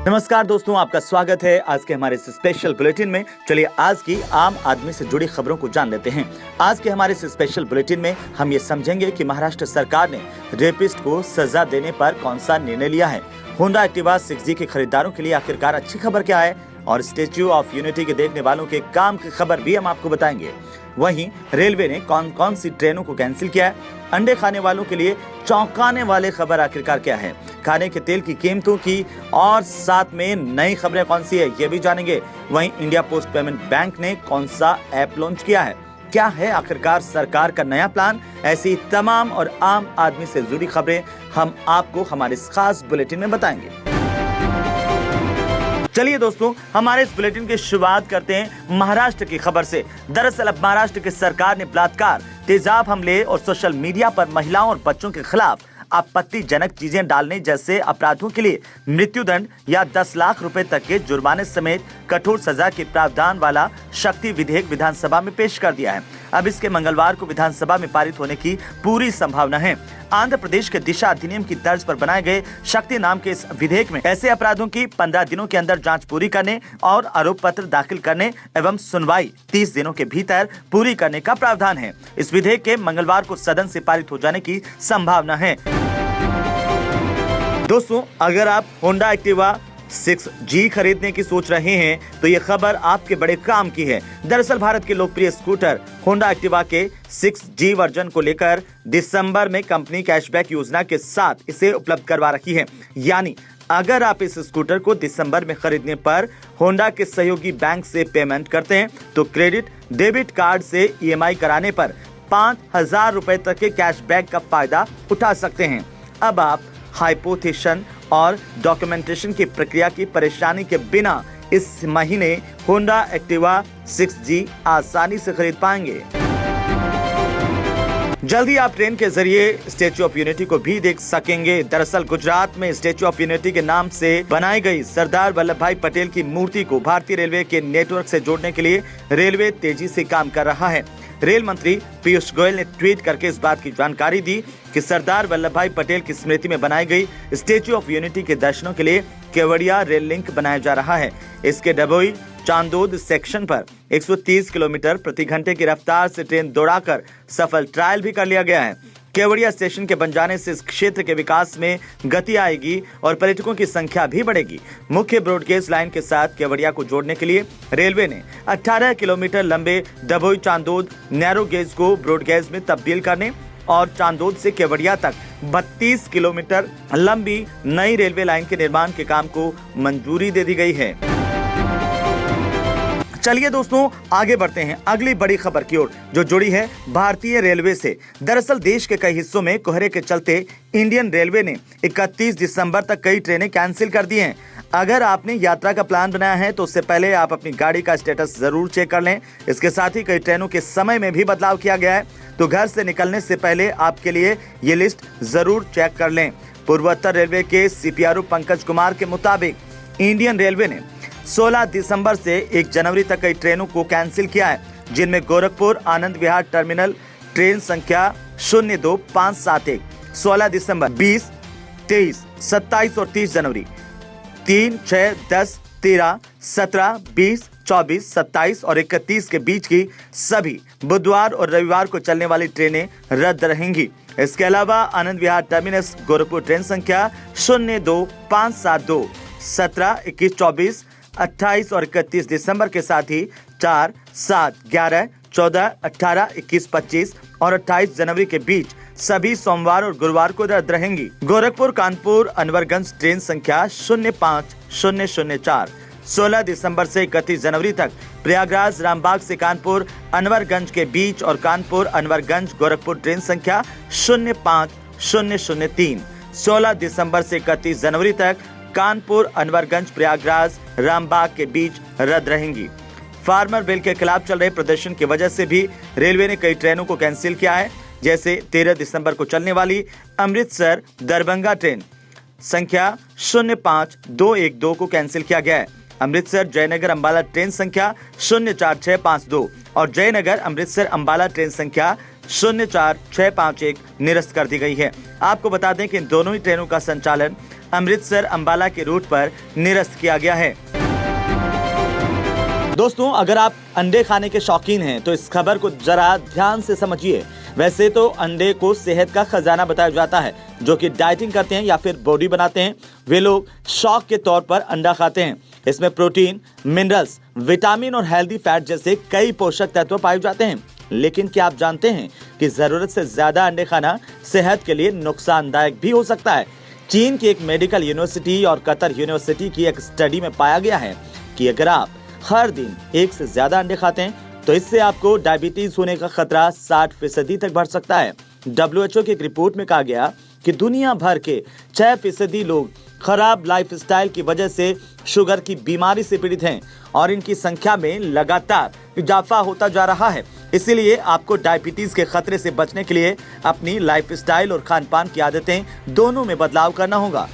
नमस्कार दोस्तों, आपका स्वागत है आज के हमारे इस स्पेशल बुलेटिन में। चलिए आज की आम आदमी से जुड़ी खबरों को जान लेते हैं। आज के हमारे इस स्पेशल बुलेटिन में हम ये समझेंगे कि महाराष्ट्र सरकार ने रेपिस्ट को सजा देने पर कौन सा निर्णय लिया है। होंडा एक्टिवा 6G के खरीदारों के लिए आखिरकार अच्छी खबर क्या है, और स्टैच्यू ऑफ यूनिटी के देखने वालों के काम की खबर भी हम आपको बताएंगे। वहीं रेलवे ने कौन कौन सी ट्रेनों को कैंसिल किया है। अंडे खाने वालों के लिए चौंकाने वाले खबर आखिरकार क्या है। खाने के तेल की कीमतों की और साथ में नई खबरें कौन सी है ये भी जानेंगे। वहीं इंडिया पोस्ट पेमेंट बैंक ने कौन सा ऐप लॉन्च किया है, क्या है आखिरकार सरकार का नया प्लान। ऐसी तमाम और आम आदमी से जुड़ी खबरें हम आपको हमारे इस खास बुलेटिन में बताएंगे। चलिए दोस्तों, हमारे इस बुलेटिन की शुरुआत करते हैं महाराष्ट्र की खबर से। दरअसल अब महाराष्ट्र की सरकार ने बलात्कार, तेजाब हमले और सोशल मीडिया पर महिलाओं और बच्चों के खिलाफ आपत्तिजनक चीजें डालने जैसे अपराधों के लिए मृत्युदंड या 10 लाख रुपए तक के जुर्माने समेत कठोर सजा के प्रावधान वाला शक्ति विधेयक विधानसभा में पेश कर दिया है। अब इसके मंगलवार को विधानसभा में पारित होने की पूरी संभावना है। आंध्र प्रदेश के दिशा अधिनियम की तर्ज पर बनाए गए शक्ति नाम के इस विधेयक में ऐसे अपराधों की 15 दिनों के अंदर जांच पूरी करने और आरोप पत्र दाखिल करने एवं सुनवाई 30 दिनों के भीतर पूरी करने का प्रावधान है। इस विधेयक के मंगलवार को सदन से पारित हो जाने की संभावना है। दोस्तों, अगर आप होंडा एक्टिवा 6G खरीदने की सोच रहे हैं तो ये खबर आपके बड़े काम की है। दरअसल भारत के लोकप्रिय स्कूटर होंडा एक्टिवा के 6G वर्जन को लेकर दिसंबर में कंपनी कैशबैक योजना के साथ इसे उपलब्ध करवा रही है। यानी अगर आप इस स्कूटर को दिसंबर में खरीदने पर होंडा के सहयोगी बैंक से पेमेंट करते हैं तो क्रेडिट डेबिट कार्ड से EMI कराने पर 5,000 रुपए तक के कैशबैक का फायदा उठा सकते हैं। अब आप हाइपोथेशन और डॉक्यूमेंटेशन की प्रक्रिया की परेशानी के बिना इस महीने होंडा एक्टिवा 6G आसानी से खरीद पाएंगे। जल्दी आप ट्रेन के जरिए स्टैच्यू ऑफ यूनिटी को भी देख सकेंगे। दरअसल गुजरात में स्टैच्यू ऑफ यूनिटी के नाम से बनाई गई सरदार वल्लभ भाई पटेल की मूर्ति को भारतीय रेलवे के नेटवर्क से जोड़ने के लिए रेलवे तेजी से काम कर रहा है। रेल मंत्री पीयूष गोयल ने ट्वीट करके इस बात की जानकारी दी कि सरदार वल्लभ भाई पटेल की स्मृति में बनाई गई स्टैच्यू ऑफ यूनिटी के दर्शनों के लिए केवड़िया रेल लिंक बनाया जा रहा है। इसके डभोई चांदोद सेक्शन पर 130 किलोमीटर प्रति घंटे की रफ्तार से ट्रेन दौड़ाकर सफल ट्रायल भी कर लिया गया है। केवड़िया स्टेशन के बन जाने से इस क्षेत्र के विकास में गति आएगी और पर्यटकों की संख्या भी बढ़ेगी। मुख्य ब्रॉडगेज लाइन के साथ केवड़िया को जोड़ने के लिए रेलवे ने 18 किलोमीटर लंबे डभोई चांदोद नैरो गेज को ब्रॉडगेज में तब्दील करने और चांदोद से केवड़िया तक 32 किलोमीटर लंबी नई रेलवे लाइन के निर्माण के काम को मंजूरी दे दी गई है। चलिए दोस्तों, आगे बढ़ते हैं अगली बड़ी खबर की ओर जो जुड़ी है भारतीय रेलवे से। दरअसल देश के कई हिस्सों में कोहरे के चलते इंडियन रेलवे ने 31 दिसंबर तक कई ट्रेनें कैंसिल कर दी हैं। अगर आपने यात्रा का प्लान बनाया है तो उससे पहले आप अपनी गाड़ी का स्टेटस जरूर चेक कर लें। इसके साथ ही कई ट्रेनों के समय में भी बदलाव किया गया है, तो घर से निकलने से पहले आपके लिए ये लिस्ट जरूर चेक कर लें। पूर्वोत्तर रेलवे के CPRO पंकज कुमार के मुताबिक इंडियन रेलवे ने 16 दिसंबर से 1 जनवरी तक कई ट्रेनों को कैंसिल किया है, जिनमें गोरखपुर आनंद विहार टर्मिनल ट्रेन संख्या 02571 16 दिसंबर, 20, 23, 27 और 30 जनवरी, 3, 6, 10, 13, 17, 20, 24, 27 और 31 के बीच की सभी बुधवार और रविवार को चलने वाली ट्रेनें रद्द रहेंगी। इसके अलावा आनंद विहार टर्मिनस गोरखपुर ट्रेन संख्या 02572 17, 21, 24, 28 और 31 दिसंबर के साथ ही 4, 7, 11, 14, 18, 21, 25 और 28 जनवरी के बीच सभी सोमवार और गुरुवार को रद्द रहेंगी। गोरखपुर कानपुर अनवरगंज ट्रेन संख्या 05004 16 दिसंबर से 31 जनवरी तक प्रयागराज रामबाग से कानपुर अनवरगंज के बीच और कानपुर अनवरगंज गोरखपुर ट्रेन संख्या 05003 16 दिसंबर से 31 जनवरी तक कानपुर अनवरगंज प्रयागराज रामबाग के बीच रद्द रहेंगी। फार्मर बिल के खिलाफ चल रहे प्रदर्शन की वजह से भी रेलवे ने कई ट्रेनों को कैंसिल किया है। जैसे 13 दिसंबर को चलने वाली अमृतसर दरभंगा ट्रेन संख्या 05212 को कैंसिल किया गया है। अमृतसर जयनगर अंबाला ट्रेन संख्या 04652 और जयनगर अमृतसर अंबाला ट्रेन संख्या 04651 निरस्त कर दी गई है। आपको बता दें कि इन दोनों ही ट्रेनों का संचालन अमृतसर अंबाला के रूट पर निरस्त किया गया है। दोस्तों, अगर आप अंडे खाने के शौकीन हैं तो इस खबर को जरा ध्यान से समझिए। वैसे तो अंडे को सेहत का खजाना बताया जाता है। जो कि डाइटिंग करते हैं या फिर बॉडी बनाते हैं, वे लोग शौक के तौर पर अंडा खाते हैं। इसमें प्रोटीन, मिनरल्स, विटामिन और हेल्दी फैट जैसे कई पोषक तत्व पाए जाते हैं। लेकिन क्या आप जानते हैं कि जरूरत से ज्यादा अंडे खाना सेहत के लिए नुकसानदायक भी हो सकता है। चीन की एक मेडिकल यूनिवर्सिटी और कतर यूनिवर्सिटी की एक स्टडी में पाया गया है कि अगर आप हर दिन 1 से ज्यादा अंडे खाते हैं तो इससे आपको डायबिटीज होने का खतरा 60% तक बढ़ सकता है। WHO की एक रिपोर्ट में कहा गया कि दुनिया भर के 6% लोग खराब लाइफस्टाइल की वजह से शुगर की बीमारी से पीड़ित हैं और इनकी संख्या में लगातार इजाफा होता जा रहा है। इसीलिए आपको डायबिटीज के खतरे से बचने के लिए अपनी लाइफस्टाइल और खान पान की आदतें दोनों में बदलाव करना होगा।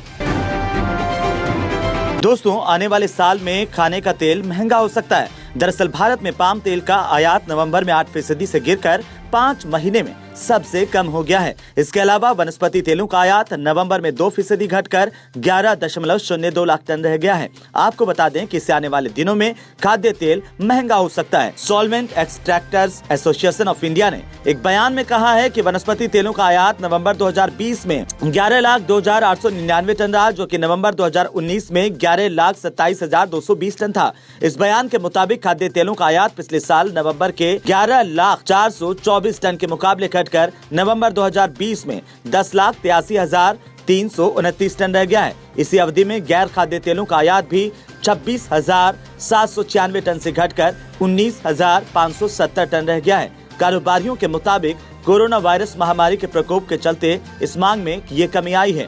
दोस्तों, आने वाले साल में खाने का तेल महंगा हो सकता है। दरअसल भारत में पाम तेल का आयात नवंबर में 8% से गिरकर 5 महीने में सबसे कम हो गया है। इसके अलावा वनस्पति तेलों का आयात नवंबर में 2% घटकर 11.02 लाख टन रह गया है। आपको बता दें कि इससे आने वाले दिनों में खाद्य तेल महंगा हो सकता है। Solvent extractors association of India ने एक बयान में कहा है कि वनस्पति तेलों का आयात नवंबर 2020 में 11,02,899 टन रहा, जो कि नवंबर 2019 में 11,27,220 टन था। इस बयान के मुताबिक खाद्य तेलों का आयात पिछले साल नवंबर के 11,04,24 टन के मुकाबले घटकर नवंबर 2020 में 10,83,329 टन रह गया है। इसी अवधि में गैर खाद्य तेलों का आयात भी 26,796 टन से घटकर 19,570 टन रह गया है। कारोबारियों के मुताबिक कोरोना वायरस महामारी के प्रकोप के चलते इस मांग में ये कमी आई है।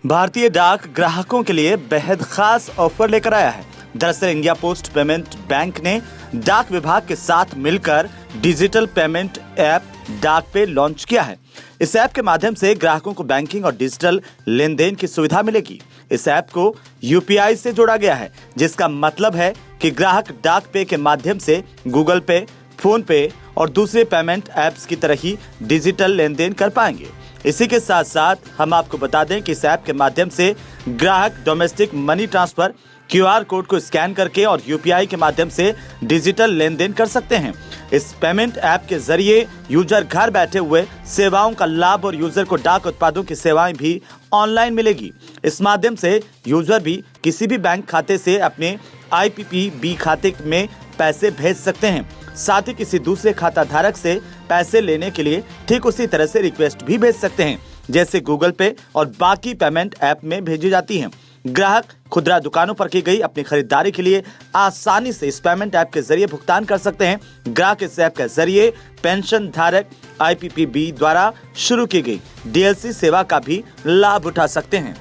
भारतीय डाक ग्राहकों के लिए बेहद खास ऑफर लेकर आया है। दरअसल इंडिया पोस्ट पेमेंट बैंक ने डाक विभाग के साथ मिलकर डिजिटल पेमेंट ऐप डाक पे लॉन्च किया है। इस ऐप के माध्यम से ग्राहकों को बैंकिंग और डिजिटल लेन देन की सुविधा मिलेगी। इस ऐप को UPI से जोड़ा गया है, जिसका मतलब है कि ग्राहक डाक पे के माध्यम से गूगल पे, फोन पे और दूसरे पेमेंट ऐप्स की तरह ही डिजिटल लेन देन कर पाएंगे। इसी के साथ साथ हम आपको बता दें कि इस ऐप के माध्यम से ग्राहक domestic money transfer, QR code को स्कैन करके और UPI के माध्यम से डिजिटल लेन देन कर सकते हैं। इस पेमेंट ऐप के जरिए यूजर घर बैठे हुए सेवाओं का लाभ और यूजर को डाक उत्पादों की सेवाएं भी ऑनलाइन मिलेगी। इस माध्यम से यूजर भी किसी भी बैंक खाते से अपने IPPB खाते में पैसे भेज सकते हैं। साथ ही किसी दूसरे खाता धारक से पैसे लेने के लिए ठीक उसी तरह से रिक्वेस्ट भी भेज सकते हैं, जैसे गूगल पे और बाकी पेमेंट ऐप में भेजी जाती हैं। ग्राहक खुदरा दुकानों पर की गई अपनी खरीदारी के लिए आसानी से इस पेमेंट ऐप के जरिए भुगतान कर सकते हैं। ग्राहक इस ऐप के जरिए पेंशन धारक IPPB द्वारा शुरू की गई DLC सेवा का भी लाभ उठा सकते हैं।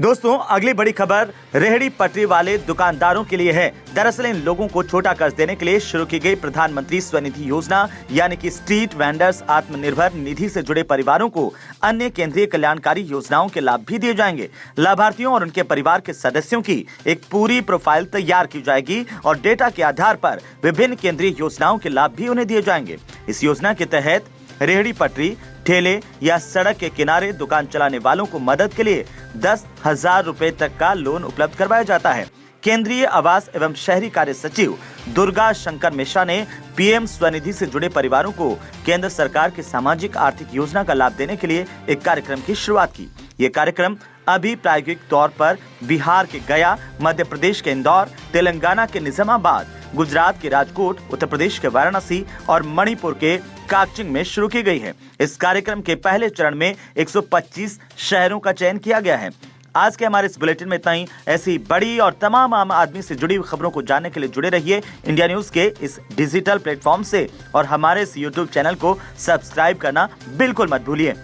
दोस्तों, अगली बड़ी खबर रेहड़ी पटरी वाले दुकानदारों के लिए है। दरअसल इन लोगों को छोटा कर्ज देने के लिए शुरू की गई प्रधानमंत्री स्वनिधि योजना यानी कि स्ट्रीट वेंडर्स आत्मनिर्भर निधि से जुड़े परिवारों को अन्य केंद्रीय कल्याणकारी योजनाओं के लाभ भी दिए जाएंगे। लाभार्थियों और उनके परिवार के सदस्यों की एक पूरी प्रोफाइल तैयार की जाएगी और डेटा के आधार पर विभिन्न केंद्रीय योजनाओं के लाभ भी उन्हें दिए जाएंगे। इस योजना के तहत रेहड़ी पटरी, ठेले या सड़क के किनारे दुकान चलाने वालों को मदद के लिए 10,000 रुपए तक का लोन उपलब्ध करवाया जाता है। केंद्रीय आवास एवं शहरी कार्य सचिव दुर्गा शंकर मिश्रा ने PM स्वनिधि से जुड़े परिवारों को केंद्र सरकार की सामाजिक आर्थिक योजना का लाभ देने के लिए एक कार्यक्रम की शुरुआत की। ये कार्यक्रम अभी प्रायोगिक तौर पर बिहार के गया, मध्य प्रदेश के इंदौर, तेलंगाना के निजामाबाद, गुजरात के राजकोट, उत्तर प्रदेश के वाराणसी और मणिपुर के काकचिंग में शुरू की गई है। इस कार्यक्रम के पहले चरण में 125 शहरों का चयन किया गया है। आज के हमारे इस बुलेटिन में इतना ही। ऐसी बड़ी और तमाम आम आदमी से जुड़ी हुई खबरों को जानने के लिए जुड़े रहिए इंडिया न्यूज के इस डिजिटल प्लेटफॉर्म से और हमारे इस YouTube चैनल को सब्सक्राइब करना बिल्कुल मत भूलिए।